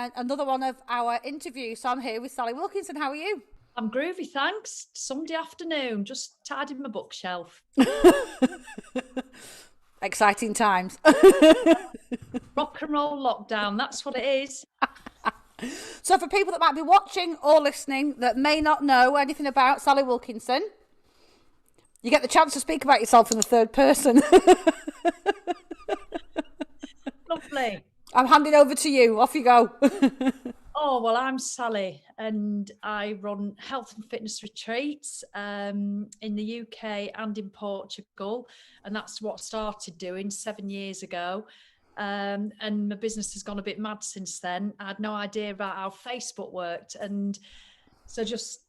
And another one of our interviews. So I'm here with Sally Wilkinson. How are you? I'm groovy, thanks. Sunday afternoon, just tidying my bookshelf. Exciting times. Rock and roll lockdown, that's what it is. So for people that might be watching or listening that may not know anything about Sally Wilkinson, you get the chance to speak about yourself in the third person. Lovely. I'm handing over to you. Off you go. Oh, well, I'm Sally and I run health and fitness retreats in the UK and in Portugal. And that's what I started doing 7 years ago. And my business has gone a bit mad since then. I had no idea about how Facebook worked. And so just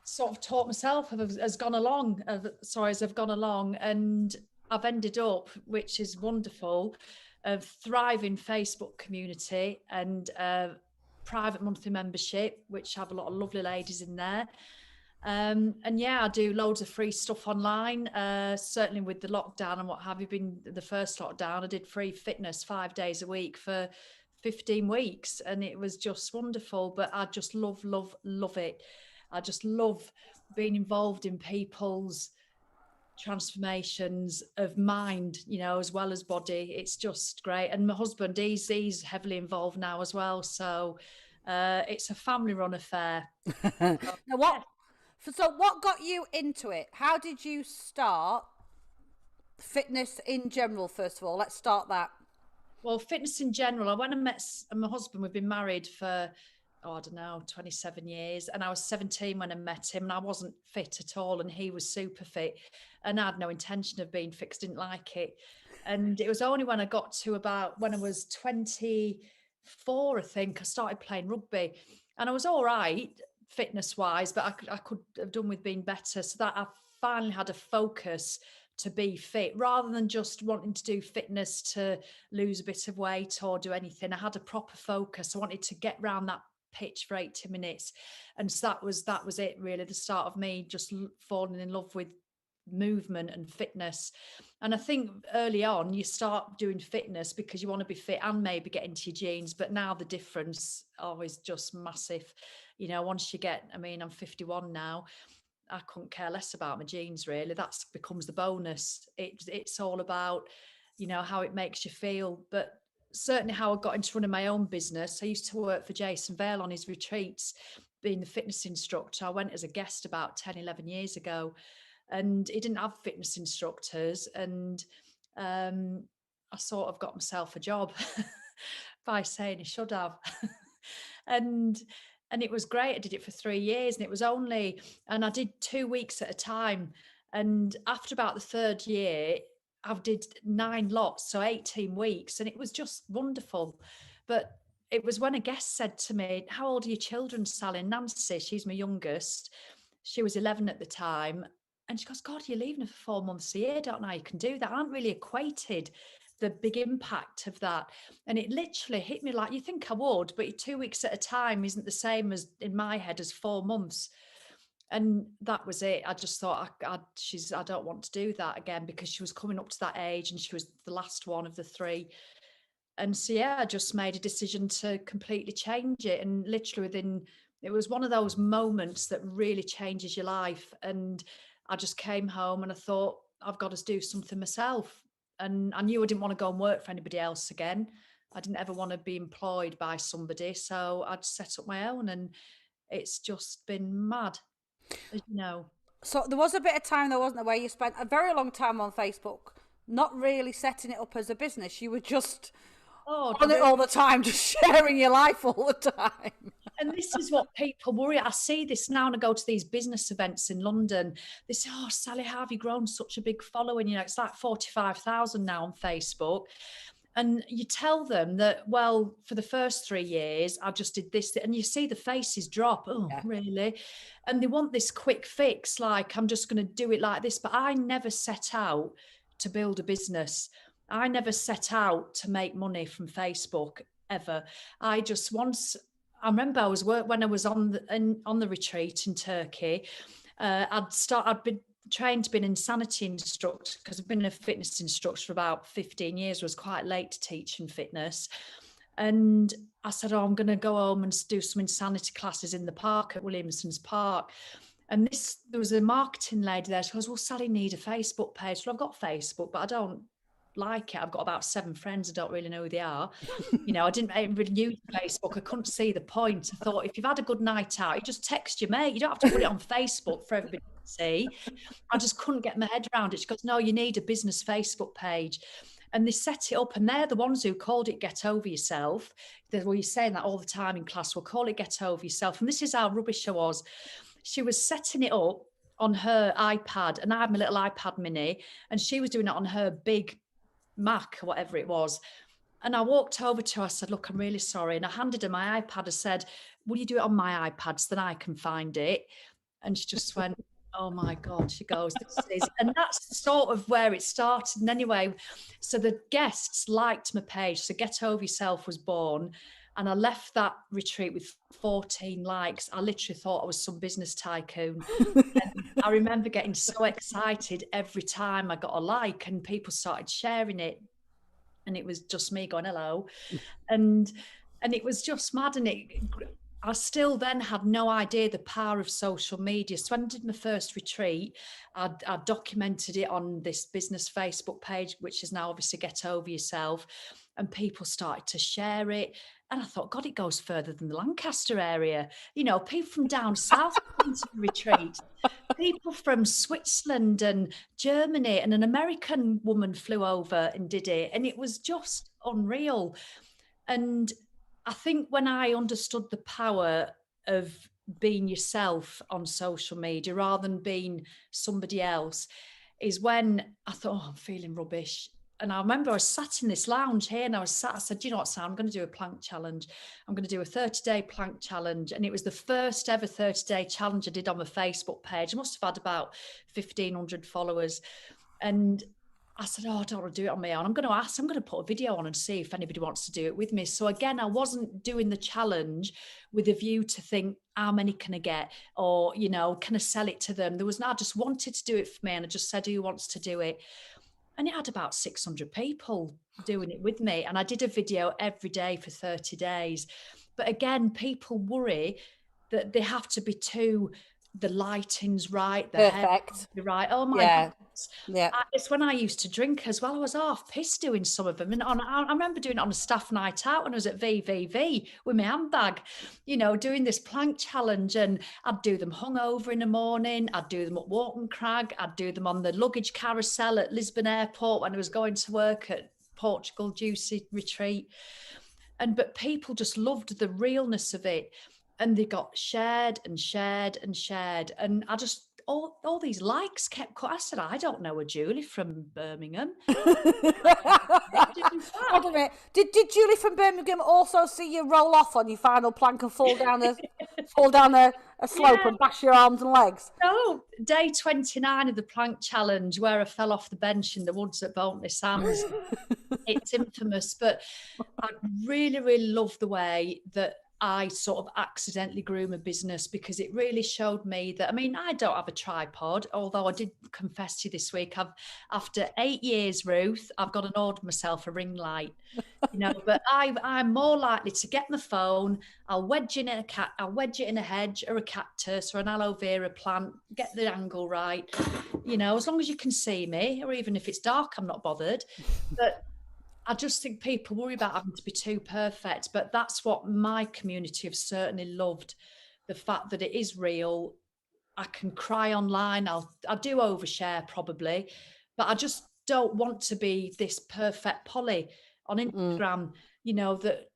sort of taught myself as gone along, as I've gone along. And I've ended up, which is wonderful, a thriving Facebook community and private monthly membership, which have a lot of lovely ladies in there. And yeah, I do loads of free stuff online. Certainly with the lockdown and what have you, been the first lockdown, I did free fitness 5 days a week for 15 weeks, and it was just wonderful. But I just love it. I just love being involved in people's transformations of mind, as well as body. It's just great. And my husband, he's heavily involved now as well. So it's a family run affair. Now, Yeah. what got you into it? How did you start fitness in general? First of all, let's start that. Well, fitness in general, when I met my husband, we've been married for, I don't know, 27 years. And I was 17 when I met him, and I wasn't fit at all. And he was super fit. And I had no intention of being fit, 'cause I didn't like it. And it was only when I got to about when I was 24, I think, I started playing rugby. And I was all right fitness wise, but I could have done with being better. So that I finally had a focus to be fit rather than just wanting to do fitness to lose a bit of weight or do anything. I had a proper focus. I wanted to get round that pitch for 80 minutes. And so that was it, really, the start of me just falling in love with movement and fitness. And I think early on you start doing fitness because you want to be fit and maybe get into your genes, but now the difference is just massive. Once you get, I mean, I'm 51 now, I couldn't care less about my genes, really. That becomes the bonus. It's all about, how it makes you feel. But certainly how I got into running my own business. I used to work for Jason Vale on his retreats, being the fitness instructor. I went as a guest about 10, 11 years ago, and he didn't have fitness instructors. And I sort of got myself a job by saying he should have. and and it was great. I did it for 3 years, and I did 2 weeks at a time. And after about the third year, I've did 9 lots, so 18 weeks, and it was just wonderful. But it was when a guest said to me, "How old are your children, Sally?" Nancy, she's my youngest. She was 11 at the time. And she goes, "God, you're leaving her for 4 months a year. Don't know how you can do that." I hadn't really equated the big impact of that. And it literally hit me like, you think I would, but 2 weeks at a time isn't the same as in my head as 4 months. And that was it. I just thought, I don't want to do that again, because she was coming up to that age and she was the last one of the three. And so, yeah, I just made a decision to completely change it. And literally it was one of those moments that really changes your life. And I just came home and I thought, I've got to do something myself. And I knew I didn't want to go and work for anybody else again. I didn't ever want to be employed by somebody. So I'd set up my own, and it's just been mad, as you know. So there was a bit of time, there wasn't there, where you spent a very long time on Facebook, not really setting it up as a business. You were just Oh, on it all the time, just sharing your life all the time. and this is what people worry. I see this now when I go to these business events in London. They say, "Oh, Sally, how have you grown such a big following?" It's like 45,000 now on Facebook. And you tell them that, well, for the first 3 years, I just did this. And you see the faces drop. Oh, Yeah. really? And they want this quick fix, like, I'm just going to do it like this. But I never set out to build a business. I never set out to make money from Facebook, ever. I remember when I was on the retreat in Turkey. I'd been trained to be an insanity instructor, because I've been a fitness instructor for about 15 years. I was quite late to teaching fitness. And I said, oh, I'm going to go home and do some insanity classes in the park at Williamson's Park. And there was a marketing lady there. She goes, well, Sally, need a Facebook page. Well, I've got Facebook, but I don't like it. I've got about 7 friends. I don't really know who they are. I didn't really use Facebook. I couldn't see the point. I thought, if you've had a good night out, you just text your mate. You don't have to put it on Facebook for everybody to see. I just couldn't get my head around it. She goes, no, you need a business Facebook page. And they set it up, and they're the ones who called it Get Over Yourself. Well, you're saying that all the time in class. We'll call it Get Over Yourself. And this is how rubbish I was. She was setting it up on her iPad, and I had my little iPad mini, and she was doing it on her big Mac or whatever it was. And I walked over to her, I said, look, I'm really sorry. And I handed her my iPad. I said, will you do it on my iPad so then I can find it? And she just went, oh my God, she goes, this is, and that's sort of where it started. And anyway, so the guests liked my page. So Get Over Yourself was born. And I left that retreat with 14 likes. I literally thought I was some business tycoon. I remember getting so excited every time I got a like, and people started sharing it. And it was just me going, hello. And it was just mad. And I still then had no idea the power of social media. So when I did my first retreat, I documented it on this business Facebook page, which is now obviously Get Over Yourself. And people started to share it. And I thought, God, it goes further than the Lancaster area. People from down south come to the retreat. People from Switzerland and Germany, and an American woman flew over and did it. And it was just unreal. And I think when I understood the power of being yourself on social media rather than being somebody else is when I thought, oh, I'm feeling rubbish. And I remember I was sat in this lounge here, and I said, you know what, Sam, I'm going to do a plank challenge. I'm going to do a 30-day plank challenge. And it was the first ever 30-day challenge I did on my Facebook page. I must have had about 1,500 followers. And I said, oh, I don't want to do it on my own. I'm going to put a video on and see if anybody wants to do it with me. So again, I wasn't doing the challenge with a view to think, how many can I get? Or, can I sell it to them? I just wanted to do it for me. And I just said, who wants to do it? And it had about 600 people doing it with me. And I did a video every day for 30 days. But again, people worry that they have to be the lighting's right, the perfect, right. Oh my God. Yeah. It's when I used to drink as well. I was half pissed doing some of them. And I remember doing it on a staff night out when I was at VVV with my handbag, doing this plank challenge. And I'd do them hungover in the morning. I'd do them at Walton Crag. I'd do them on the luggage carousel at Lisbon Airport when I was going to work at Portugal Juicy Retreat. But people just loved the realness of it. And they got shared and shared and shared. And I just, all these likes kept cut. I said, I don't know a Julie from Birmingham. Hold a minute. Did Julie from Birmingham also see you roll off on your final plank and fall down a slope and bash your arms and legs? No, day 29 of the plank challenge, where I fell off the bench in the woods at Bolton Sands. It's infamous, but I really, really love the way that I sort of accidentally grew my business, because it really showed me that, I don't have a tripod, although I did confess to you this week, after 8 years, Ruth, I've got to order myself a ring light, but I'm more likely to get my phone, I'll wedge it in a hedge or a cactus or an aloe vera plant, get the angle right, as long as you can see me, or even if it's dark, I'm not bothered. But I just think people worry about having to be too perfect, but that's what my community have certainly loved, the fact that it is real. I can cry online. I do overshare probably, but I just don't want to be this perfect Polly on Instagram, that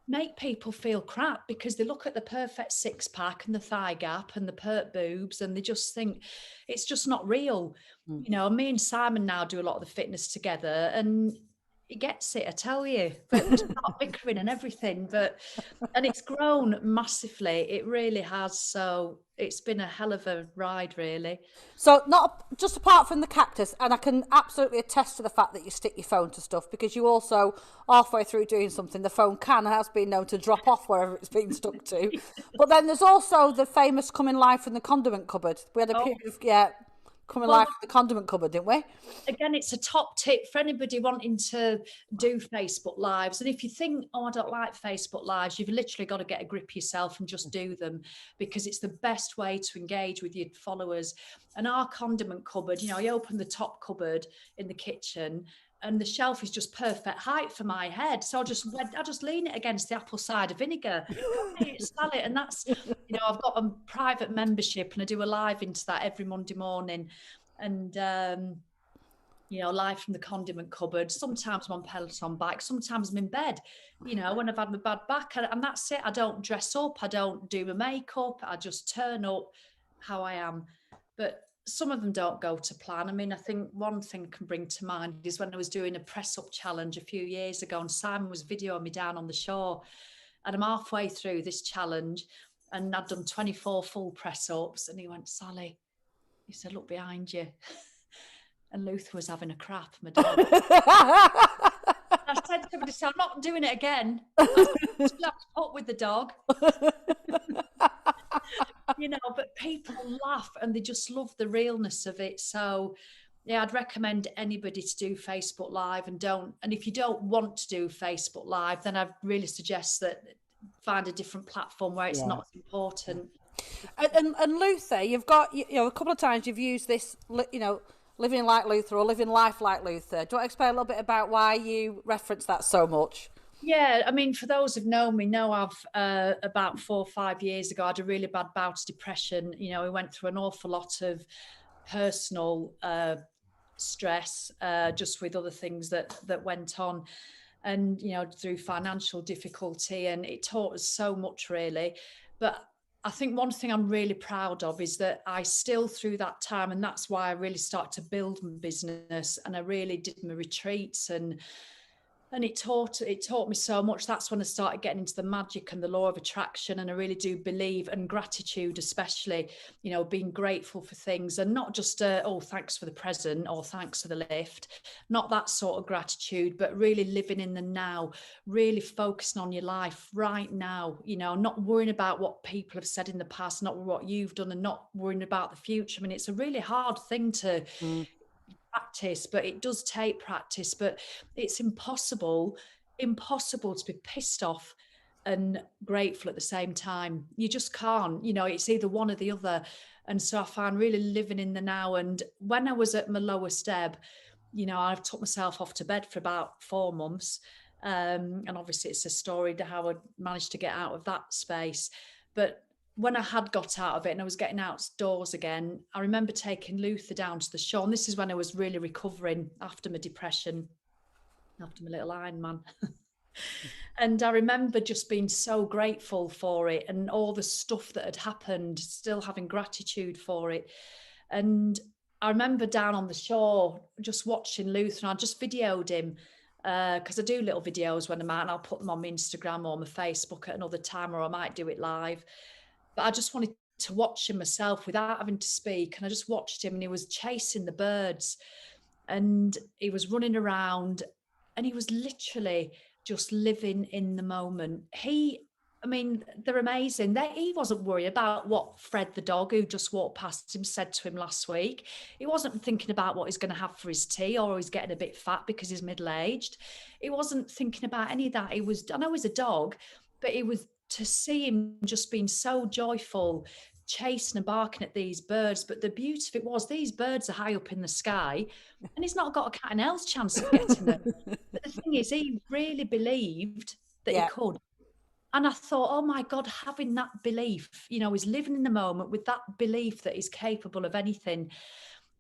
make people feel crap because they look at the perfect six pack and the thigh gap and the pert boobs, and they just think it's just not real. Me and Simon now do a lot of the fitness together, and he gets it, I tell you, but we start bickering and everything, and it's grown massively. It really has. So it's been a hell of a ride, really. So just apart from the cactus, and I can absolutely attest to the fact that you stick your phone to stuff, because you also, halfway through doing something, the phone has been known to drop off wherever it's been stuck to. But then there's also the famous coming live from the condiment cupboard. We had a period of, coming Well, live from the condiment cupboard, didn't we? again, it's a top tip for anybody wanting to do Facebook Lives. And if you think, oh, I don't like Facebook Lives, you've literally got to get a grip of yourself and just do them, because it's the best way to engage with your followers. And our condiment cupboard, you know, I open the top cupboard in the kitchen and the shelf is just perfect height for my head. So I just lean it against the apple cider vinegar. Come here, Sally. And that's, you know, I've got a private membership and I do a live into that every Monday morning. And, you know, live from the condiment cupboard. Sometimes I'm on Peloton bike, sometimes I'm in bed, you know, when I've had my bad back, and that's it. I don't dress up, I don't do my makeup, I just turn up how I am. But some of them don't go to plan. I mean, I think one thing I can bring to mind is when I was doing a press up challenge a few years ago, and Simon was videoing me down on the shore, and I'm halfway through this challenge and I'd done 24 full press ups, and he went, Sally, he said, look behind you. And Luther was having a crap, my dog. I said to him, I'm not doing it again. I have to put with the dog. You know, but people laugh and they just love the realness of it. So yeah, I'd recommend anybody to do Facebook Live, and if you don't want to do Facebook Live, then I'd really suggest that find a different platform where it's not as important. And Luther, you've got, you know, a couple of times you've used this, you know, living like Luther or living life like Luther. Do you want to explain a little bit about why you reference that so much? Yeah, I mean, for those who've known me, know I've about 4 or 5 years ago, I had a really bad bout of depression. You know, we went through an awful lot of personal stress, just with other things that went on, and, you know, through financial difficulty, and it taught us so much, really. But I think one thing I'm really proud of is that I still, through that time, and that's why I really started to build my business, and I really did my retreats, and it taught me so much. That's when I started getting into the magic and the law of attraction. And I really do believe, and gratitude, especially, you know, being grateful for things, and not just, oh, thanks for the present or thanks for the lift, not that sort of gratitude, but really living in the now, really focusing on your life right now, you know, not worrying about what people have said in the past, not what you've done, and not worrying about the future. I mean, it's a really hard thing to practice, but it does take practice. But it's impossible to be pissed off and grateful at the same time. You just can't, you know, it's either one or the other. And so I find really living in the now. And when I was at my lowest ebb, you know, I've took myself off to bed for about 4 months. And obviously it's a story to how I managed to get out of that space. But when I had got out of it and I was getting outdoors again, I remember taking Luther down to the shore. And this is when I was really recovering after my depression, after my little Ironman. And I remember just being so grateful for it, and all the stuff that had happened, still having gratitude for it. And I remember down on the shore just watching Luther, and I just videoed him, because I do little videos when I'm out, and I'll put them on my Instagram or my Facebook at another time, or I might do it live. But I just wanted to watch him myself without having to speak. And I just watched him, and he was chasing the birds, and he was running around, and he was literally just living in the moment. I mean, they're amazing. He wasn't worried about what Fred the dog, who just walked past him, said to him last week. He wasn't thinking about what he's going to have for his tea, or he's getting a bit fat because he's middle-aged. He wasn't thinking about any of that. I know he's a dog, but it was to see him just being so joyful, chasing and barking at these birds. But the beauty of it was, these birds are high up in the sky, and he's not got a cat and hell's chance of getting them. But the thing is, he really believed that he could. And I thought, oh my God, having that belief, you know, he's living in the moment with that belief that he's capable of anything.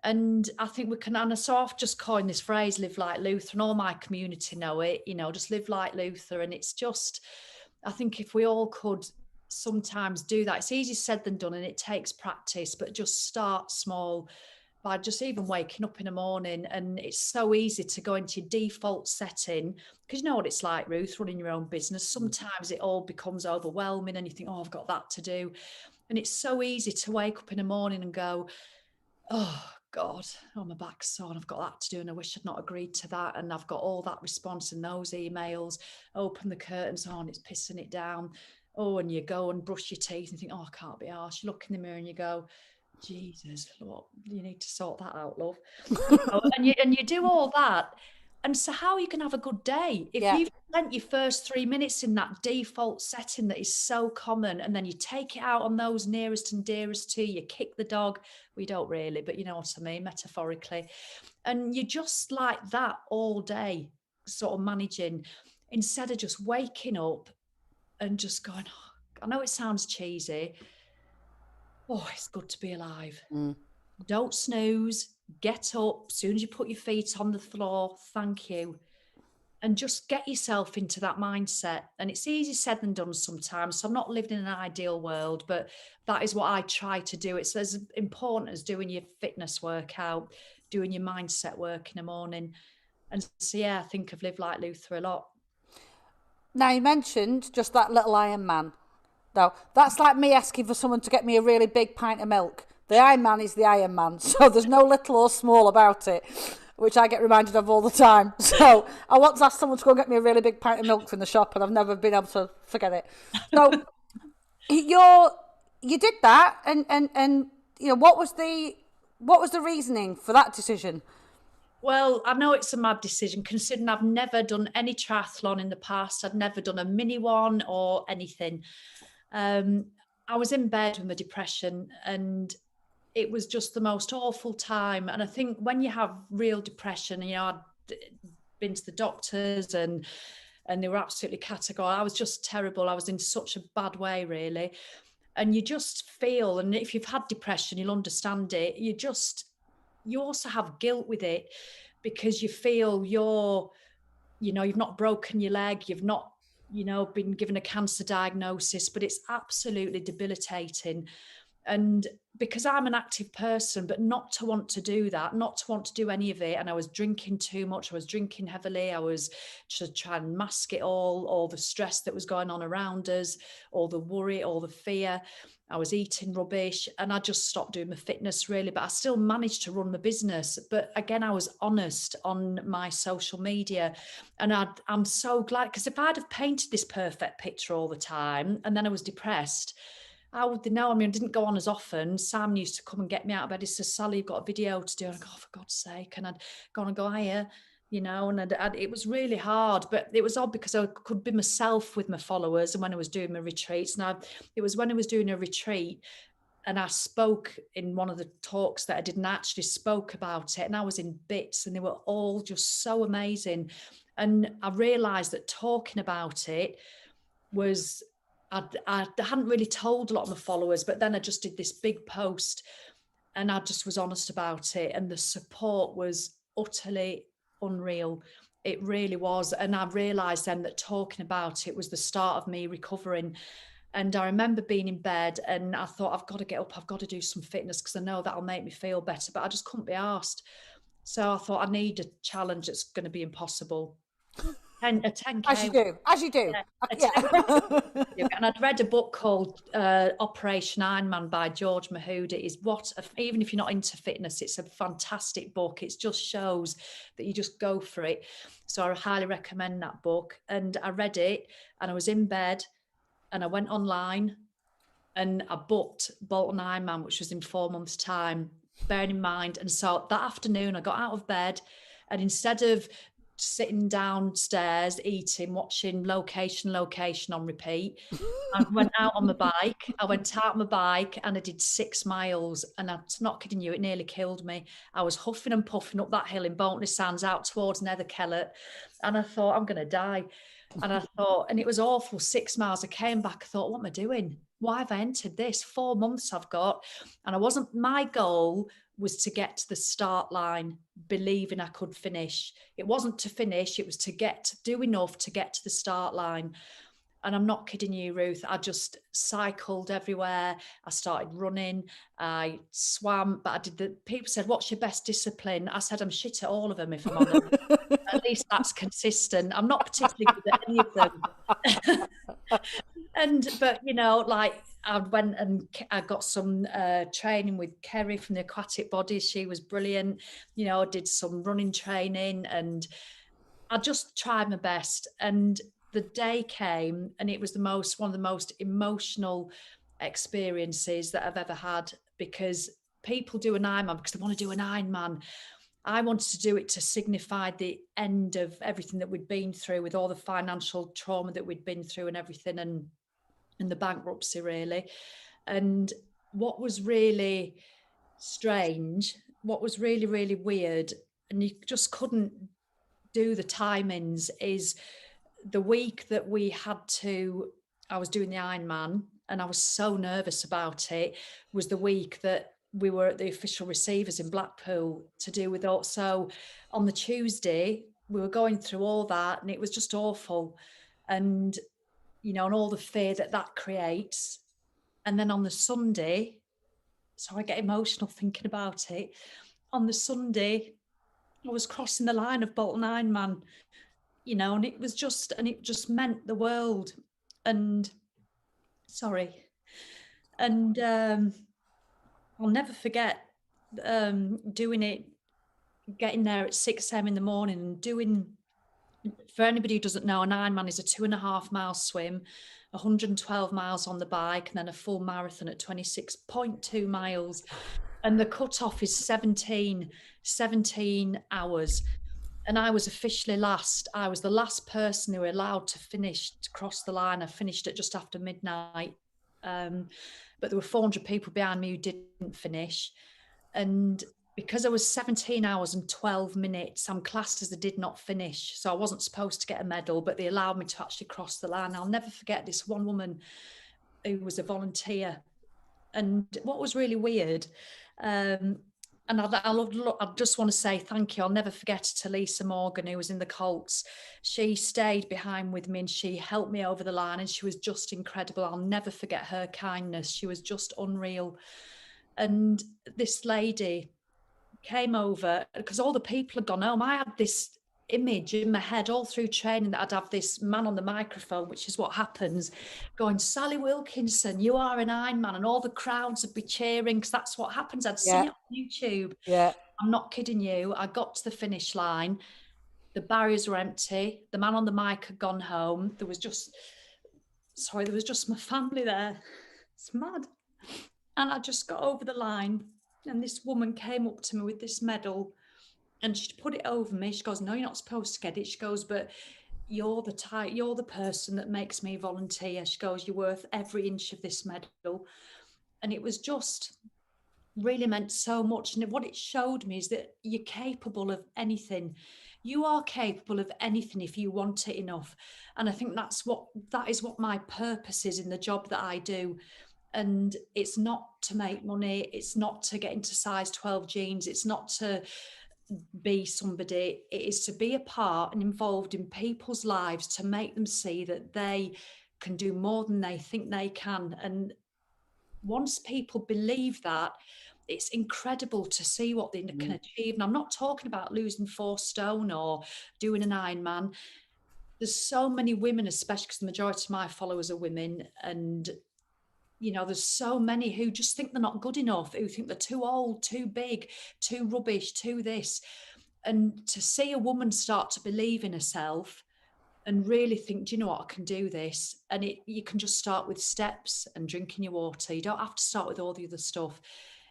And I think we can, and so I've just coined this phrase, live like Luther, and all my community know it, you know, just live like Luther. And it's just, I think if we all could sometimes do that, it's easier said than done, and it takes practice, but just start small by just even waking up in the morning. And it's so easy to go into your default setting, because you know what it's like, Ruth, running your own business. Sometimes it all becomes overwhelming and you think, oh, I've got that to do. And it's so easy to wake up in the morning and go, oh God, oh, my back's sore, and I've got that to do, and I wish I'd not agreed to that, and I've got all that response in those emails. Open the curtains on, it's pissing it down. Oh, and you go and brush your teeth and think, oh, I can't be arsed. You look in the mirror and you go, Jesus, what, you need to sort that out, love. You know, and you do all that. And so how are you can have a good day if Yeah. you've spent your first 3 minutes in that default setting that is so common, and then you take it out on those nearest and dearest to you, kick the dog. We don't really, but you know what I mean, metaphorically. And you're just like that all day, sort of managing, instead of just waking up and just going, oh, I know it sounds cheesy. Oh, it's good to be alive. Don't snooze, get up, soon as you put your feet on the floor, thank you. And just get yourself into that mindset. And it's easier said than done sometimes. So I'm not living in an ideal world, but that is what I try to do. It's as important as doing your fitness workout, doing your mindset work in the morning. And so, yeah, I think I've lived like Luther a lot. Now, you mentioned just that little Ironman. Now, that's like me asking for someone to get me a really big pint of milk. The Ironman is the Ironman, so there's no little or small about it, which I get reminded of all the time. So I once asked someone to go and get me a really big pint of milk from the shop, and I've never been able to forget it. So you did that, and you know, what was the reasoning for that decision? Well, I know it's a mad decision considering I've never done any triathlon in the past. I'd never done a mini one or anything. I was in bed with my depression, and it was just the most awful time. And I think when you have real depression, you know, I'd been to the doctors and they were absolutely categorical. I was just terrible. I was in such a bad way, really. And you just feel, and if you've had depression, you'll understand it. You also have guilt with it because you feel you've not broken your leg, you've not, been given a cancer diagnosis, but it's absolutely debilitating. And because I'm an active person, but not to want to do that, not to want to do any of it. And I was drinking too much. I was drinking heavily. I was to try and mask it all the stress that was going on around us, all the worry, all the fear. I was eating rubbish, and I just stopped doing my fitness really, but I still managed to run my business. But again, I was honest on my social media, and I'm so glad, because if I'd have painted this perfect picture all the time and then I was depressed, how would they know? I mean, I didn't go on as often. Sam used to come and get me out of bed. He says, Sally, you've got a video to do. And I go, oh, for God's sake. And I'd go on and go, hiya, and it was really hard. But it was odd because I could be myself with my followers. And when I was doing my retreats, it was when I was doing a retreat and I spoke in one of the talks that I didn't actually spoke about it. And I was in bits, and they were all just so amazing. And I realized that talking about it was, I hadn't really told a lot of my followers, but then I just did this big post and I just was honest about it. And the support was utterly unreal. It really was. And I realized then that talking about it was the start of me recovering. And I remember being in bed and I thought, I've got to get up, I've got to do some fitness because I know that'll make me feel better, but I just couldn't be asked. So I thought I need a challenge that's going to be impossible. A 10K. As you do. Yeah. And I'd read a book called Operation Ironman by George Mahmood. It is even if you're not into fitness, it's a fantastic book. It just shows that you just go for it. So I highly recommend that book. And I read it and I was in bed and I went online and I booked Bolton Ironman, which was in 4 months' time, bearing in mind. And so that afternoon I got out of bed, and instead of sitting downstairs eating, watching location on repeat, I went out on my bike. I went out on my bike and I did 6 miles, and I'm not kidding you, it nearly killed me. I was huffing and puffing up that hill in Bolton Sands out towards Netherkellet, and I thought, I'm going to die. And I thought, and it was awful. 6 miles. I came back. I thought, what am I doing? Why have I entered this? 4 months I've got. And my goal was to get to the start line, believing I could finish. It wasn't to finish, it was to do enough to get to the start line. And I'm not kidding you, Ruth. I just cycled everywhere. I started running. I swam, but people said, what's your best discipline? I said, I'm shit at all of them, if I'm honest. At least that's consistent. I'm not particularly good at any of them. But I went and I got some training with Kerry from the Aquatic Bodies. She was brilliant. I did some running training and I just tried my best. And the day came and it was one of the most emotional experiences that I've ever had, because people do an Ironman because they want to do an Ironman. I wanted to do it to signify the end of everything that we'd been through, with all the financial trauma that we'd been through and everything, and the bankruptcy, really. And what was really strange, what was really, really weird, and you just couldn't do the timings, is the week that I was doing the Ironman, and I was so nervous about it, was the week that we were at the official receivers in Blackpool to do with all. So on the Tuesday, we were going through all that, and it was just awful. And, and all the fear that creates. And then on the Sunday, so I get emotional thinking about it. On the Sunday, I was crossing the line of Bolton Ironman, and it just meant the world. And I'll never forget doing it, getting there at 6 a.m. in the morning and doing, for anybody who doesn't know, an Ironman is a 2.5 mile swim, 112 miles on the bike, and then a full marathon at 26.2 miles. And the cutoff is 17 hours. And I was officially last. I was the last person who were allowed to cross the line. I finished at just after midnight. But there were 400 people behind me who didn't finish. And because I was 17 hours and 12 minutes, I'm classed as I did not finish. So I wasn't supposed to get a medal, but they allowed me to actually cross the line. I'll never forget this one woman who was a volunteer. And what was really weird, and I just want to say thank you. I'll never forget to Lisa Morgan, who was in the Colts. She stayed behind with me and she helped me over the line, and she was just incredible. I'll never forget her kindness. She was just unreal. And this lady came over because all the people had gone home. I had this image in my head all through training that I'd have this man on the microphone, which is what happens, going, "Sally Wilkinson, you are an Ironman," and all the crowds would be cheering because that's what happens. I'd see it on YouTube. Yeah. I'm not kidding you. I got to the finish line. The barriers were empty. The man on the mic had gone home. There was just my family there. It's mad. And I just got over the line, and this woman came up to me with this medal, and she put it over me. She goes, "No, you're not supposed to get it." She goes, "But you're the person that makes me volunteer." She goes, "You're worth every inch of this medal." And it was just really meant so much. And what it showed me is that you're capable of anything. You are capable of anything if you want it enough. And I think that is what my purpose is in the job that I do. And it's not to make money. It's not to get into size 12 jeans. It's not to be somebody. It is to be a part and involved in people's lives, to make them see that they can do more than they think they can. And once people believe that, it's incredible to see what they can achieve. And I'm not talking about losing 4 stone or doing an Ironman. There's so many women, especially because the majority of my followers are women, and there's so many who just think they're not good enough, who think they're too old, too big, too rubbish, too this. And to see a woman start to believe in herself and really think, "Do you know what, I can do this?" And you can just start with steps and drinking your water. You don't have to start with all the other stuff.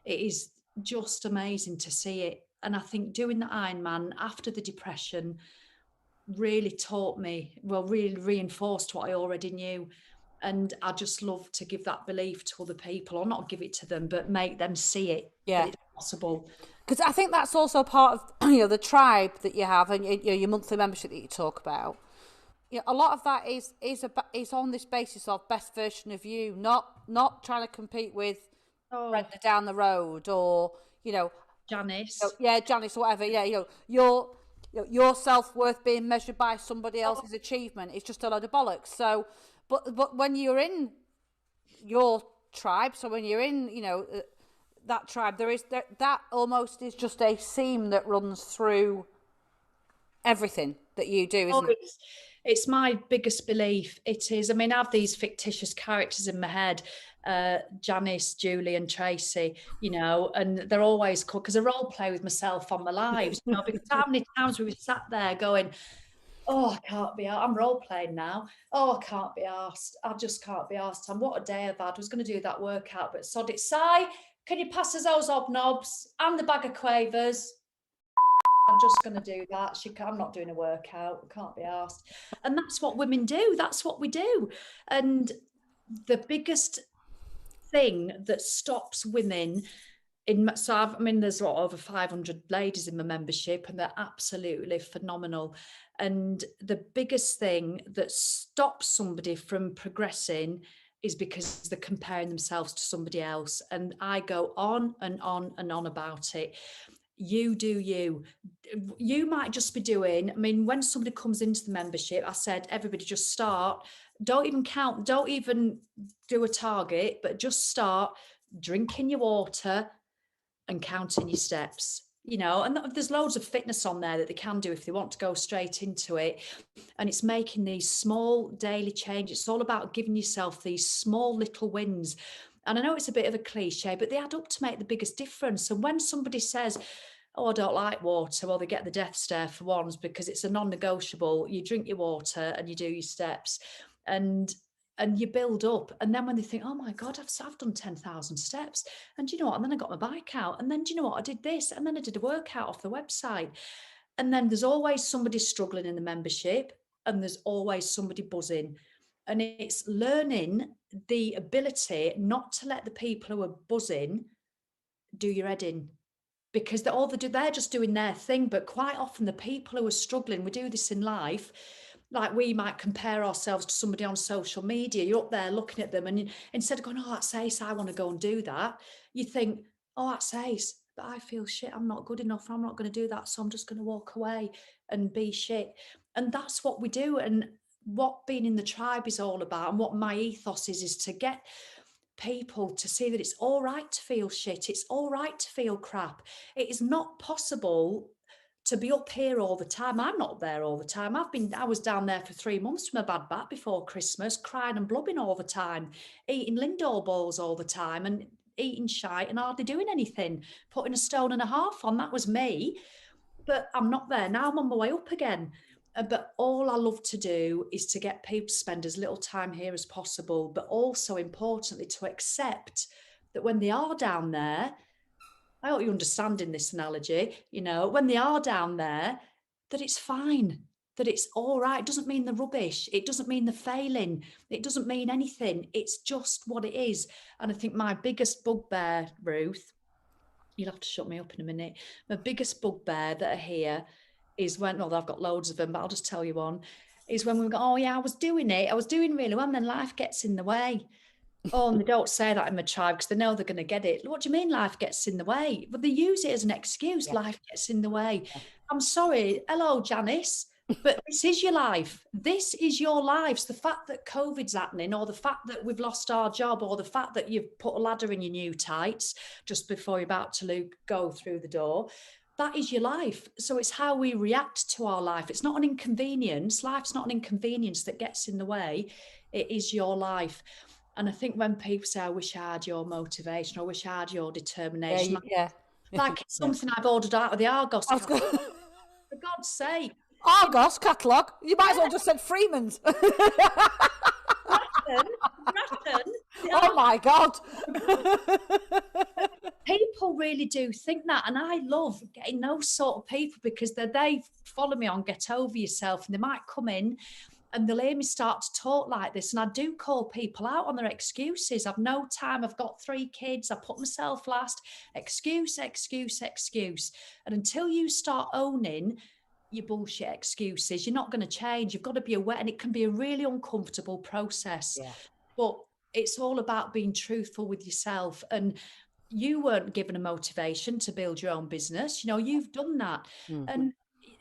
It is just amazing to see it. And I think doing the Ironman after the depression really taught me, really reinforced what I already knew. And I just love to give that belief to other people, or not give it to them, but make them see it, that it's possible. Because I think that's also part of the tribe that you have, and your monthly membership that you talk about. A lot of that is on this basis of best version of you, not trying to compete with Brenda down the road, or Janice. Janice, or whatever. Your self-worth being measured by somebody else's achievement is just a load of bollocks. So, but when you're in your tribe, so when you're in that tribe, that almost is just a seam that runs through everything that you do, isn't it? It's my biggest belief. It is. I mean, I have these fictitious characters in my head, Janice, Julie and Tracy, and they're always cool because I role play with myself on my lives, because how many times we sat there going, Oh, I can't be. I'm role playing now. Oh, I can't be asked. I just can't be asked. And what a day I've had. I was going to do that workout, but sod it. Si, can you pass us those hobnobs and the bag of quavers? I'm just going to do that. I'm not doing a workout. Can't be asked. And that's what women do. That's what we do. And the biggest thing that stops women there's over 500 ladies in my membership, and they're absolutely phenomenal. And the biggest thing that stops somebody from progressing is because they're comparing themselves to somebody else. And I go on and on and on about it. You do you. You might just be doing, when somebody comes into the membership, I said, everybody just start. Don't even count, don't even do a target, but just start drinking your water and counting your steps, and there's loads of fitness on there that they can do if they want to go straight into it. And it's making these small daily changes. It's all about giving yourself these small little wins. And I know it's a bit of a cliche, but they add up to make the biggest difference. And when somebody says, oh, I don't like water, well, they get the death stare for once, because it's a non-negotiable. You drink your water and you do your steps. And you build up, and then when they think, oh my God, I've done 10,000 steps, and do you know what, and then I got my bike out, and then do you know what, I did this, and then I did a workout off the website. And then there's always somebody struggling in the membership, and there's always somebody buzzing. And it's learning the ability not to let the people who are buzzing do your head in, because they're just doing their thing. But quite often the people who are struggling, we do this in life, like we might compare ourselves to somebody on social media. You're up there looking at them, and instead of going, oh, that's ace, I want to go and do that, you think, oh, that's ace, but I feel shit, I'm not good enough, I'm not going to do that, so I'm just going to walk away and be shit. And that's what we do. And what being in the tribe is all about, and what my ethos is to get people to see that it's all right to feel shit, it's all right to feel crap. It is not possible to be up here all the time. I'm not there all the time. I was down there for 3 months from a bad back before Christmas, crying and blubbing all the time, eating Lindor balls all the time, and eating shite and hardly doing anything, putting a stone and a half on. That was me. But I'm not there now. I'm on my way up again. But all I love to do is to get people to spend as little time here as possible, but also importantly to accept that when they are down there, I hope you're understanding this analogy, when they are down there, that it's fine, that it's all right. It doesn't mean they're rubbish. It doesn't mean they're failing. It doesn't mean anything. It's just what it is. And I think my biggest bugbear, Ruth, you'll have to shut me up in a minute. My biggest bugbear that are here is when, well, I've got loads of them, but I'll just tell you one, is when we go, oh yeah, I was doing really well, and then life gets in the way. Oh, and they don't say that in my tribe because they know they're going to get it. What do you mean life gets in the way? But they use it as an excuse. Yeah. Life gets in the way. Yeah. I'm sorry. Hello, Janice. But this is your life. This is your lives. The fact that COVID's happening, or the fact that we've lost our job, or the fact that you've put a ladder in your new tights just before you're about to go through the door, that is your life. So it's how we react to our life. It's not an inconvenience. Life's not an inconvenience that gets in the way. It is your life. And I think when people say, I wish I had your motivation, or I wish I had your determination, like it's something I've ordered out of the Argos catalogue. For God's sake. Argos catalogue? You might as well just said Freeman's. Bratton. Oh my God. People really do think that. And I love getting those sort of people, because they follow me on Get Over Yourself, and they might come in and they'll hear me start to talk like this. And I do call people out on their excuses. I've no time. I've got 3 kids. I put myself last. Excuse. And until you start owning your bullshit excuses, you're not going to change. You've got to be aware. And it can be a really uncomfortable process. Yeah. But it's all about being truthful with yourself. And you weren't given a motivation to build your own business. You've done that. Mm-hmm. And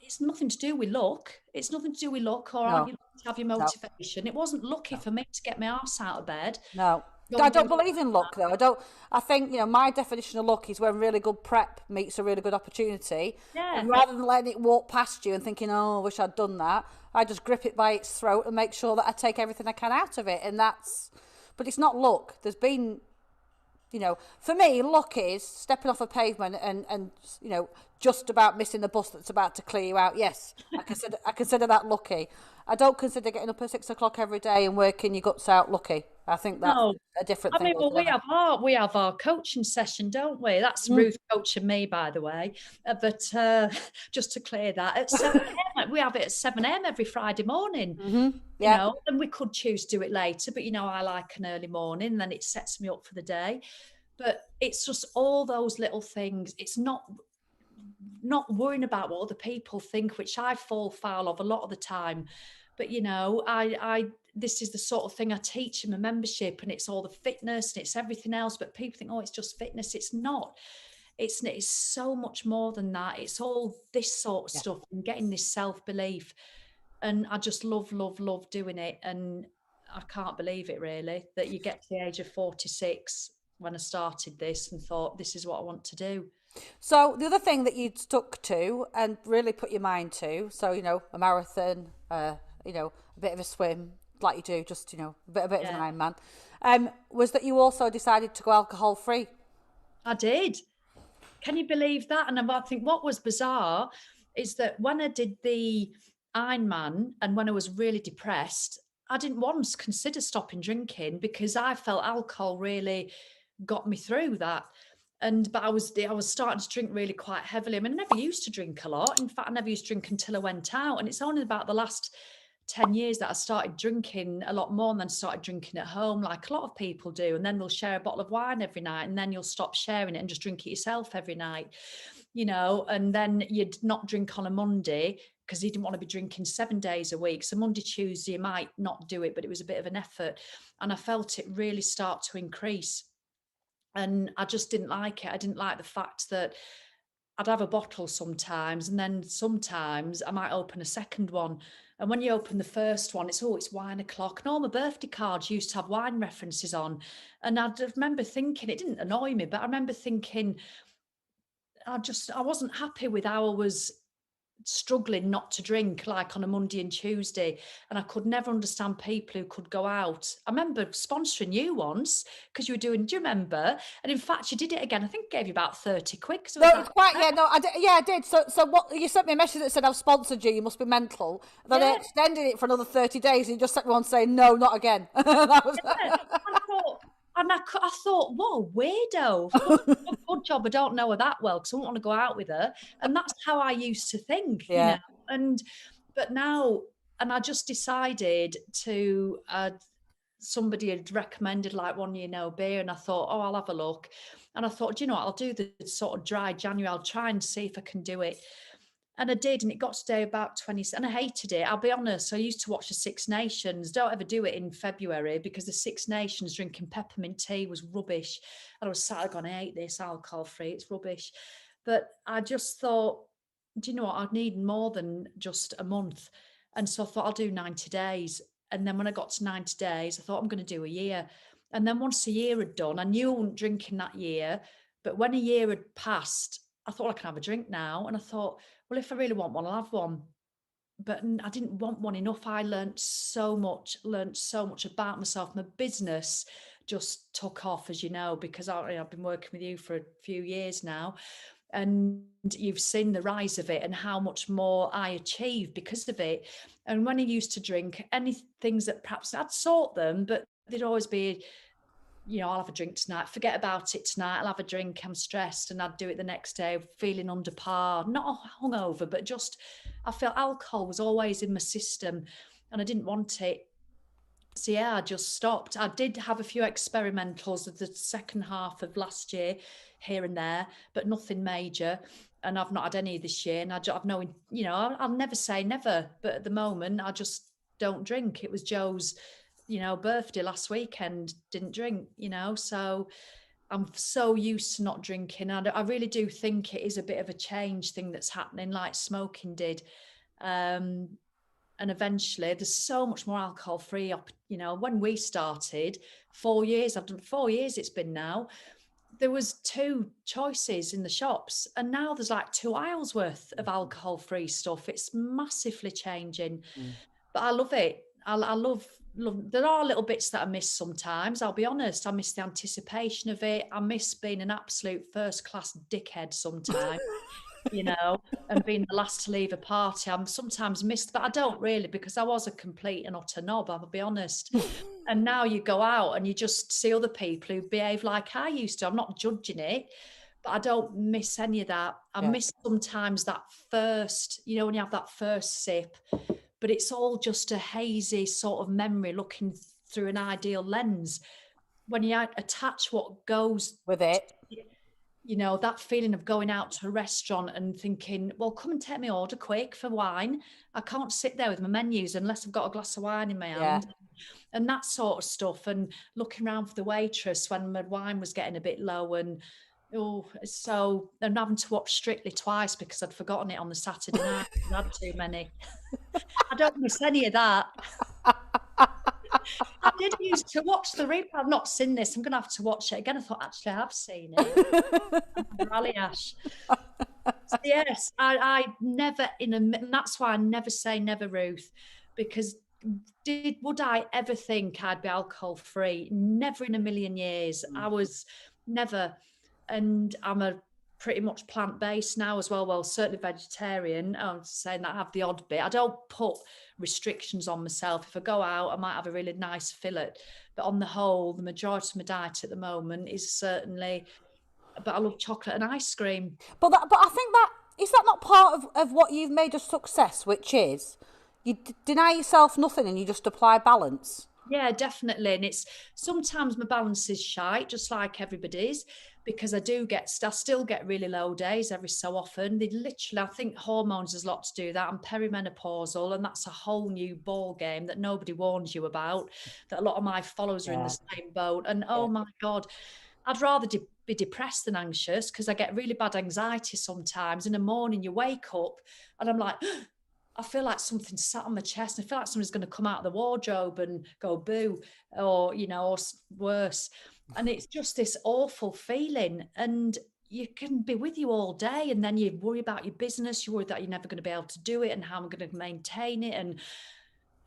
it's nothing to do with luck. It's nothing to do with luck, or aren't you lucky to have your motivation? No. It wasn't lucky for me to get my arse out of bed. No. I don't believe in luck, though. I think, my definition of luck is when really good prep meets a really good opportunity. Yeah. And rather than letting it walk past you and thinking, oh, I wish I'd done that, I just grip it by its throat and make sure that I take everything I can out of it. But it's not luck. There's been, you know, for me, luck is stepping off a pavement and you know, just about missing the bus that's about to clear you out. Yes, I consider that lucky. I don't consider getting up at 6 o'clock every day and working your guts out lucky. I think that's No, a different I thing mean, well, altogether. we have our coaching session, don't we? That's Mm. Ruth coaching me, by the way. But just to clear that, at 7 a.m., we have it at 7 a.m. every Friday morning. Mm-hmm. You Yeah. know, and we could choose to do it later, but you know, I like an early morning, then it sets me up for the day. But it's just all those little things. It's not worrying about what other people think, which I fall foul of a lot of the time. But you know, I this is the sort of thing I teach in my membership, and it's all the fitness and it's everything else. But people think, oh, it's just fitness. It's not. It's so much more than that. It's all this sort of Yeah. stuff and getting this self-belief. And I just love doing it. And I can't believe it really that you get to the age of 46 when I started this and thought, this is what I want to do. So the other thing that you stuck to and really put your mind to, so you know, a marathon, you know, a bit of a swim, like you do, just you know, a bit of an Yeah, Ironman, was that you also decided to go alcohol free. I did. Can you believe that? And I think what was bizarre is that when I did the Ironman and when I was really depressed, I didn't once consider stopping drinking because I felt alcohol really got me through that. And but I was starting to drink really quite heavily. I mean, I never used to drink a lot. In fact, I never used to drink until I went out. And it's only about the last 10 years that I started drinking a lot more and then started drinking at home, like a lot of people do. And then they'll share a bottle of wine every night and then you'll stop sharing it and just drink it yourself every night, you know, and then you'd not drink on a Monday because you didn't want to be drinking 7 days a week. So Monday, Tuesday, you might not do it, but it was a bit of an effort. And I felt it really start to increase. And I just didn't like it. I didn't like the fact that I'd have a bottle sometimes, and then sometimes I might open a second one. And when you open the first one, it's wine o'clock. And all my birthday cards used to have wine references on. And I remember thinking, it didn't annoy me, but I remember thinking, I wasn't happy with how I was struggling not to drink like on a Monday and Tuesday. And I could never understand people who could go out. I remember sponsoring you once because you were doing, do you remember? And in fact, you did it again. I think I gave you about 30 quid because it No, was it's that. quite, yeah, no, yeah, I did. So what, you sent me a message that said, I've sponsored you, you must be mental. Then I Yeah. extended it for another 30 days and you just sent me on saying, no, not again. That was... Yeah. I thought, I thought, what a weirdo. I thought, good job I don't know her that well because I wouldn't want to go out with her. And that's how I used to think, you Yeah. know. And but now, and I just decided to somebody had recommended like one beer, and I thought, oh, I'll have a look. And I thought, you know what, I'll do the sort of dry January. I'll try and see if I can do it. And I did, and it got to day about 20, and I hated it. I'll be honest. I used to watch the Six Nations. Don't ever do it in February because the Six Nations drinking peppermint tea was rubbish. And I was sat going, I hate this alcohol free. It's rubbish. But I just thought, do you know what? I'd need more than just a month. And so I thought I'll do 90 days. And then when I got to 90 days, I thought I'm going to do a year. And then once a year had done, I knew I wasn't drinking that year. But when a year had passed, I thought I can have a drink now. And I thought, well, if I really want one, I'll have one. But I didn't want one enough. I learned so much about myself. My business just took off, as you know, because I've been working with you for a few years now. And you've seen the rise of it and how much more I achieved because of it. And when I used to drink any things that perhaps I'd sort them, but there'd always be, I'll have a drink tonight, forget about it tonight, I'll have a drink, I'm stressed, and I'd do it the next day feeling under par, not hungover, but just I felt alcohol was always in my system and I didn't want it. So yeah, I just stopped. I did have a few experimentals of the second half of last year here and there, but nothing major. And I've not had any this year. And I've no, I'll never say never, but at the moment I just don't drink. It was Joe's, birthday last weekend, didn't drink, so I'm so used to not drinking. I really do think it is a bit of a change thing that's happening, like smoking did. And eventually there's so much more alcohol free up, when we started 4 years, I've done 4 years it's been now, there was two choices in the shops and now there's like 2 aisles worth of alcohol free stuff. It's massively changing, but I love it. I love there are little bits that I miss sometimes. I'll be honest. I miss the anticipation of it. I miss being an absolute first class dickhead sometimes. And being the last to leave a party. I'm sometimes missed, but I don't really, because I was a complete and utter knob, I'll be honest. And now you go out and you just see other people who behave like I used to. I'm not judging it, but I don't miss any of that. I miss sometimes that first, when you have that first sip, but it's all just a hazy sort of memory looking through an ideal lens. When you attach what goes with it, that feeling of going out to a restaurant and thinking, well, come and take my order quick for wine. I can't sit there with my menus unless I've got a glass of wine in my hand. And that sort of stuff. And looking around for the waitress when my wine was getting a bit low, and having to watch Strictly twice because I'd forgotten it on the Saturday night. I had too many. I don't miss any of that. I did used to watch the replay. I've not seen this. I'm going to have to watch it again. I thought, actually, I have seen it. Rally Ash. So yes, I never and that's why I never say never, Ruth, because would I ever think I'd be alcohol free? Never in a million years. I was never. And I'm a pretty much plant-based now as well. Well, certainly vegetarian. I'm saying that I have the odd bit. I don't put restrictions on myself. If I go out, I might have a really nice fillet. But on the whole, the majority of my diet at the moment is certainly, but I love chocolate and ice cream. But I think that, is that not part of what you've made a success, which is you deny yourself nothing and you just apply balance? Yeah, definitely. And it's sometimes my balance is shite, just like everybody's, because I still get really low days every so often. They literally, I think hormones has a lot to do with that. I'm perimenopausal, and that's a whole new ball game that nobody warns you about, that a lot of my followers are in the same boat. And oh my God, I'd rather be depressed than anxious, because I get really bad anxiety sometimes. In the morning, you wake up and I'm like, I feel like something sat on my chest. I feel like somebody's going to come out of the wardrobe and go boo, or or worse. And it's just this awful feeling. And you can be with you all day, and then you worry about your business. You worry that you're never going to be able to do it, and how I'm going to maintain it.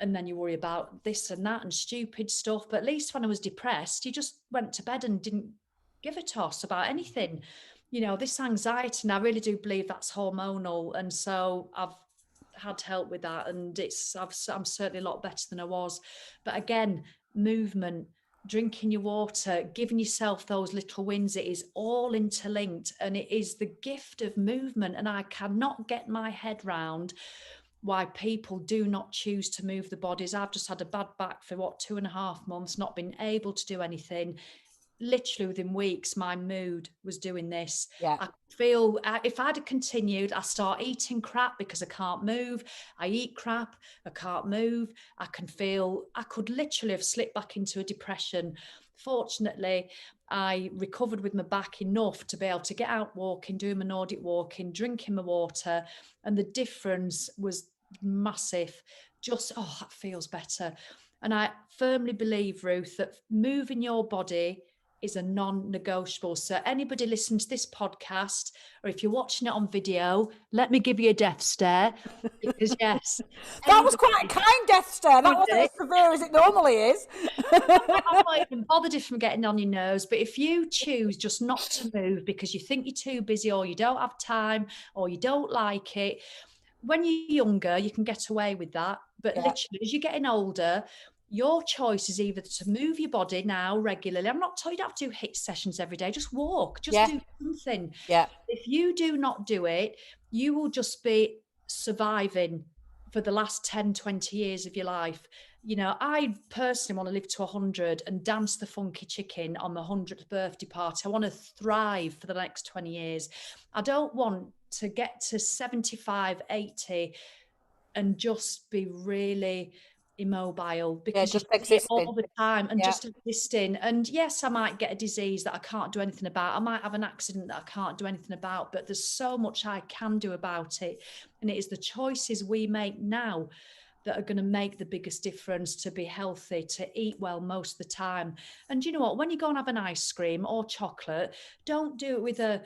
And then you worry about this and that and stupid stuff. But at least when I was depressed, you just went to bed and didn't give a toss about anything. This anxiety, and I really do believe that's hormonal. And so I've had help with that, and I'm certainly a lot better than I was. But again, movement, drinking your water, giving yourself those little wins, it is all interlinked, and it is the gift of movement. And I cannot get my head round why people do not choose to move the bodies. I've just had a bad back for 2.5 months, not been able to do anything. Literally within weeks, my mood was doing this. I feel if I'd have continued, I start eating crap because I can't move. I eat crap, I can't move. I could literally have slipped back into a depression. Fortunately, I recovered with my back enough to be able to get out walking, doing my Nordic walking, drinking my water. And the difference was massive. That feels better. And I firmly believe, Ruth, that moving your body is a non-negotiable. So anybody listening to this podcast, or if you're watching it on video, let me give you a death stare, because yes, that was quite a kind death stare. That wasn't as severe as it normally is. I'm not even bothered if I'm getting on your nerves, but if you choose just not to move because you think you're too busy, or you don't have time, or you don't like it, when you're younger, you can get away with that. But literally, as you're getting older, your choice is either to move your body now regularly. I'm not telling you, don't have to do HIIT sessions every day. Just walk, just do something. If you do not do it, you will just be surviving for the last 10, 20 years of your life. I personally want to live to 100 and dance the funky chicken on the 100th birthday party. I want to thrive for the next 20 years. I don't want to get to 75, 80 and just be really immobile, because just you existing all the time and just existing. And yes, I might get a disease that I can't do anything about. I might have an accident that I can't do anything about, but there's so much I can do about it. And it is the choices we make now that are going to make the biggest difference to be healthy, to eat well most of the time. And you know what? When you go and have an ice cream or chocolate, don't do it with a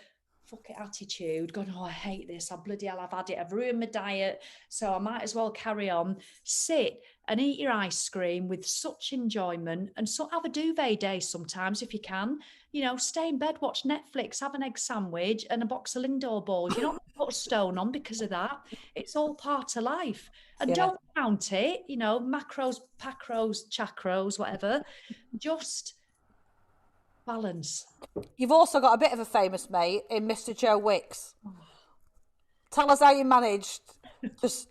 fuck it attitude, going, oh, I hate this, I bloody hell, I've had it, I've ruined my diet, so I might as well carry on. Sit and eat your ice cream with such enjoyment, and so have a duvet day sometimes if you can. You know, stay in bed, watch Netflix, have an egg sandwich and a box of Lindor balls. You're not put a stone on because of that. It's all part of life. And don't count it, you know, macros, pacros, chacros, whatever. Just balance. You've also got a bit of a famous mate in Mr. Joe Wicks. Tell us how you managed just,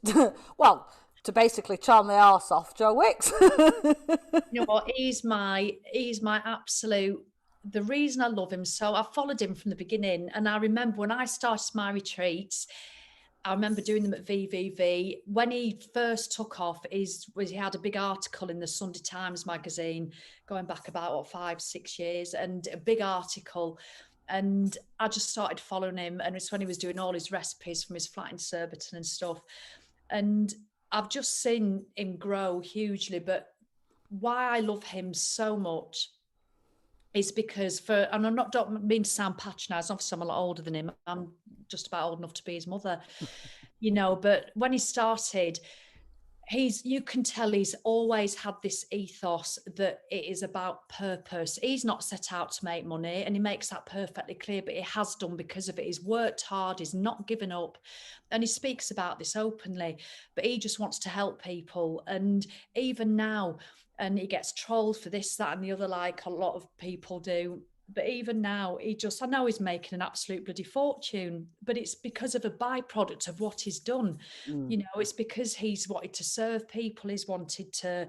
well, to basically charm the arse off Joe Wicks. You know what? He's my absolute, the reason I love him. So I followed him from the beginning. And I remember when I started my retreats, I remember doing them at VVV. When he first took off, he had a big article in the Sunday Times magazine going back about 5-6 years, and a big article. And I just started following him. And it's when he was doing all his recipes from his flat in Surbiton and stuff. And I've just seen him grow hugely. But why I love him so much is because and I don't mean to sound patronising, obviously I'm a lot older than him. I'm just about old enough to be his mother, you know, but when he started, you can tell he's always had this ethos that it is about purpose. He's not set out to make money, and he makes that perfectly clear, but he has done because of it. He's worked hard, he's not given up, and he speaks about this openly, but he just wants to help people. And even now, and he gets trolled for this, that, and the other, like a lot of people do. But even now, I know he's making an absolute bloody fortune, but it's because of a byproduct of what he's done. You know, it's because he's wanted to serve people, he's wanted to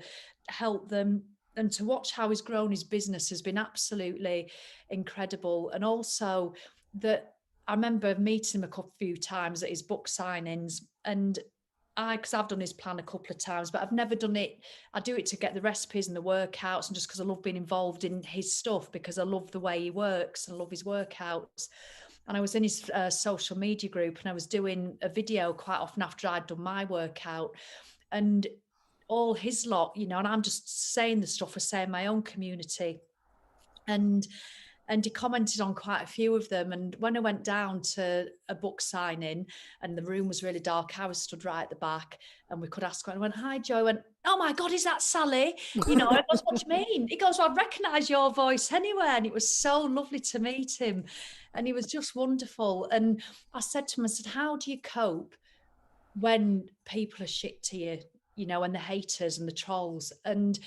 help them. And to watch how he's grown his business has been absolutely incredible. And also that I remember meeting him a few times at his book signings, and because I've done his plan a couple of times, but I've never done it. I do it to get the recipes and the workouts, and just because I love being involved in his stuff, because I love the way he works and I love his workouts. And I was in his social media group, and I was doing a video quite often after I'd done my workout, and all his lot, you know, and I'm just saying the stuff I say in my own community. And he commented on quite a few of them. And when I went down to a book signing and the room was really dark, I was stood right at the back, and we could ask her. I went, hi, Joe. I went, oh my God, is that Sally? You know, I goes, what do you mean? He goes, well, I recognise your voice anywhere. And it was so lovely to meet him. And he was just wonderful. And I said to him, I said, how do you cope when people are shit to you, you know, and the haters and the trolls? And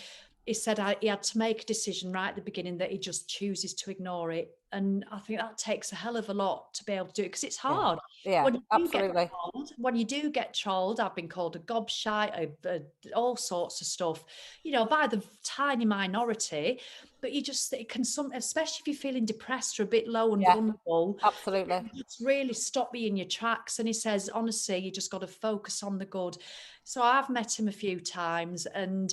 he said he had to make a decision right at the beginning that he just chooses to ignore it. And I think that takes a hell of a lot to be able to do it, because it's hard. Yeah, absolutely. When you do get trolled, I've been called a gobshite, all sorts of stuff, you know, by the tiny minority. But it can especially if you're feeling depressed or a bit low and vulnerable. Absolutely. It's really stop you in your tracks. And he says, honestly, you just got to focus on the good. So I've met him a few times, and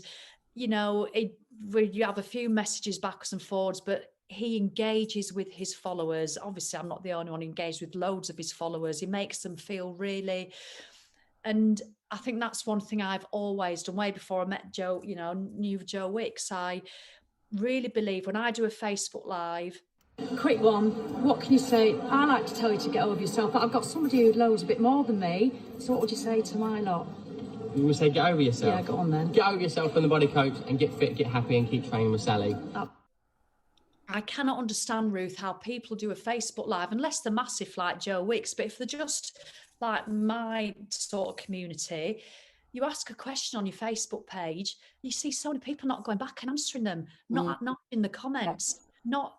you know, you have a few messages backwards and forwards, but he engages with his followers. Obviously, I'm not the only one engaged with loads of his followers. He makes them feel really, and I think that's one thing I've always done way before I met Joe, you know, knew Joe Wicks. I really believe when I do a Facebook Live. Quick one, what can you say? I like to tell you to get over yourself, but I've got somebody who knows a bit more than me. So what would you say to my lot? You would say get over yourself? Yeah, go on then. Get over yourself and the body coach, and get fit, get happy, and keep training with Sally. I cannot understand, Ruth, how people do a Facebook Live, unless they're massive like Joe Wicks, but if they're just like my sort of community, you ask a question on your Facebook page, you see so many people not going back and answering them, not in the comments.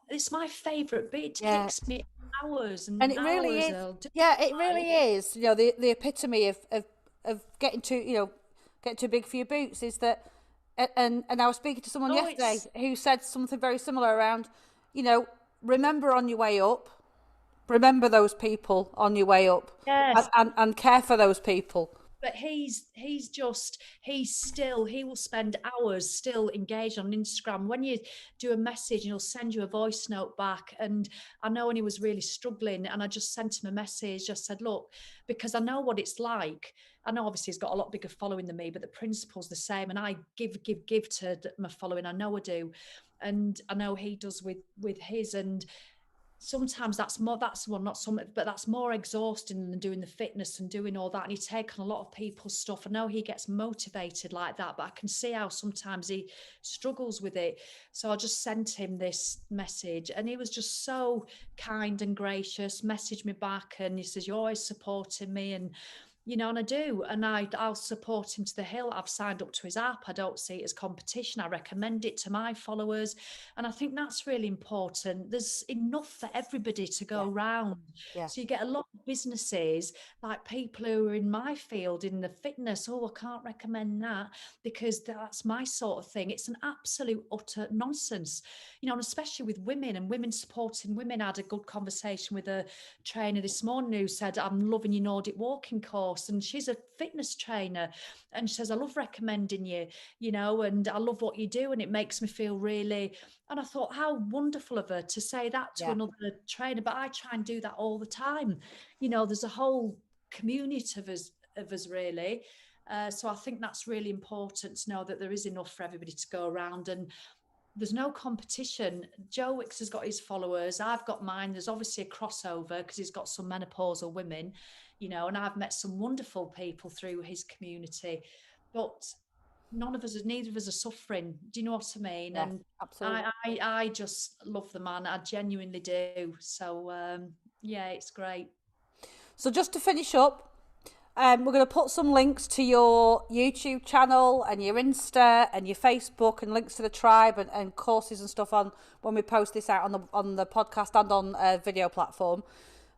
It's my favourite bit. It takes me hours and it really is. It really is. You know, the epitome of getting to a big few boots is that, and I was speaking to someone yesterday who said something very similar around, you know, remember on your way up, remember those people on your way up, and care for those people. But he will spend hours still engaged on Instagram. When you do a message, he'll send you a voice note back. And I know when he was really struggling, and I just sent him a message, just said, look, because I know what it's like. I know obviously he's got a lot bigger following than me, but the principle's the same. And I give to my following. I know I do. And I know he does with his. And sometimes that's more, that's well, not some, but that's more exhausting than doing the fitness and doing all that. And you take on a lot of people's stuff. I know he gets motivated like that, but I can see how sometimes he struggles with it. So I just sent him this message, and he was just so kind and gracious, messaged me back, and he says, "You're always supporting me." And and I do, and I'll support him to the hill. I've signed up to his app. I don't see it as competition. I recommend it to my followers, and I think that's really important. There's enough for everybody to go round. Yeah. So you get a lot of businesses, like people who are in my field in the fitness. Oh, I can't recommend that because that's my sort of thing. It's an absolute utter nonsense, and especially with women and women supporting women. I had a good conversation with a trainer this morning who said, "I'm loving your Nordic walking course." And she's a fitness trainer, and she says, "I love recommending you, and I love what you do, and it makes me feel really." And I thought, how wonderful of her to say that to another trainer. But I try and do that all the time. There's a whole community of us really. So I think that's really important to know that there is enough for everybody to go around, and there's no competition. Joe Wicks has got his followers. I've got mine. There's obviously a crossover because he's got some menopausal women, and I've met some wonderful people through his community. But neither of us are suffering. Do you know what I mean? Yeah, and absolutely. I just love the man. I genuinely do. So, it's great. So just to finish up, we're going to put some links to your YouTube channel and your Insta and your Facebook, and links to the tribe and courses and stuff on when we post this out on the podcast and on a video platform.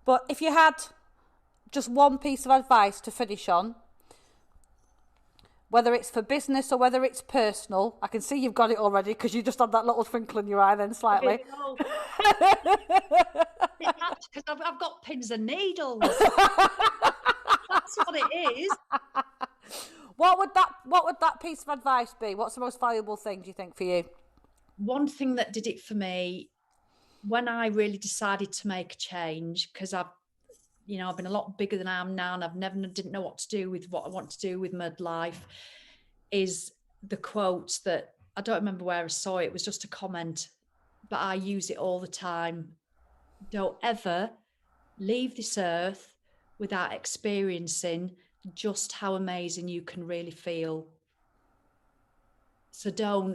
But if you had just one piece of advice to finish on, whether it's for business or whether it's personal, I can see you've got it already because you just had that little twinkle in your eye then slightly. Because I've got pins and needles. That's what it is. What would that piece of advice be? What's the most valuable thing, do you think, for you? One thing that did it for me when I really decided to make a change, because I've been a lot bigger than I am now, and didn't know what to do with what I want to do with my life, is the quote that I don't remember where I saw it. It was just a comment, but I use it all the time. Don't ever leave this earth without experiencing just how amazing you can really feel. So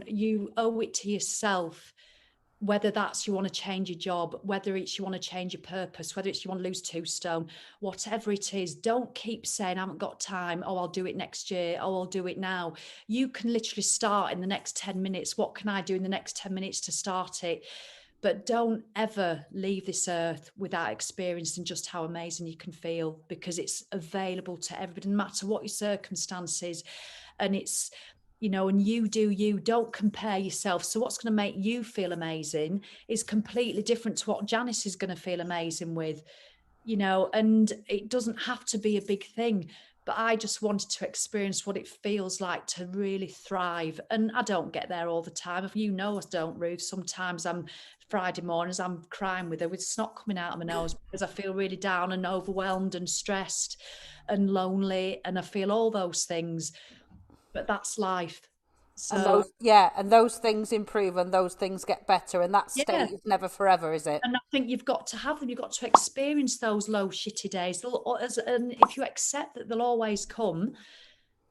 you owe it to yourself, whether that's you want to change your job, whether it's you want to change your purpose, whether it's you want to lose 2 stone, whatever it is. Don't keep saying, "I haven't got time. Oh, I'll do it next year. Oh, I'll do it now." You can literally start in the next 10 minutes. What can I do in the next 10 minutes to start it? But don't ever leave this earth without experiencing just how amazing you can feel, because it's available to everybody, no matter what your circumstances. And it's, and you do you. Don't compare yourself. So what's going to make you feel amazing is completely different to what Janice is going to feel amazing with, and it doesn't have to be a big thing. But I just wanted to experience what it feels like to really thrive. And I don't get there all the time. I don't, Ruth. Sometimes Friday mornings, I'm crying with her with snot coming out of my nose because I feel really down and overwhelmed and stressed and lonely. And I feel all those things. But that's life. So, and those things improve and those things get better, and that state is never forever, is it? And I think you've got to have them. You've got to experience those low, shitty days. And if you accept that they'll always come,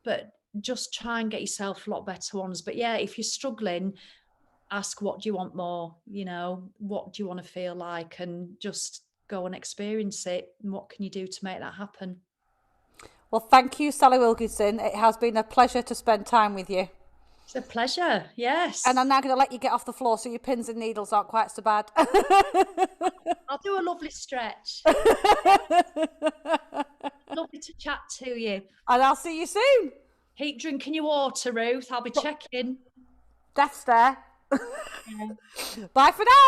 but just try and get yourself a lot better ones. But if you're struggling, ask, what do you want more? What do you want to feel like? And just go and experience it. And what can you do to make that happen? Well, thank you, Sally Wilkinson. It has been a pleasure to spend time with you. It's a pleasure, yes. And I'm now going to let you get off the floor so your pins and needles aren't quite so bad. I'll do a lovely stretch. Lovely to chat to you. And I'll see you soon. Keep drinking your water, Ruth. I'll be checking. Death stare. Bye for now.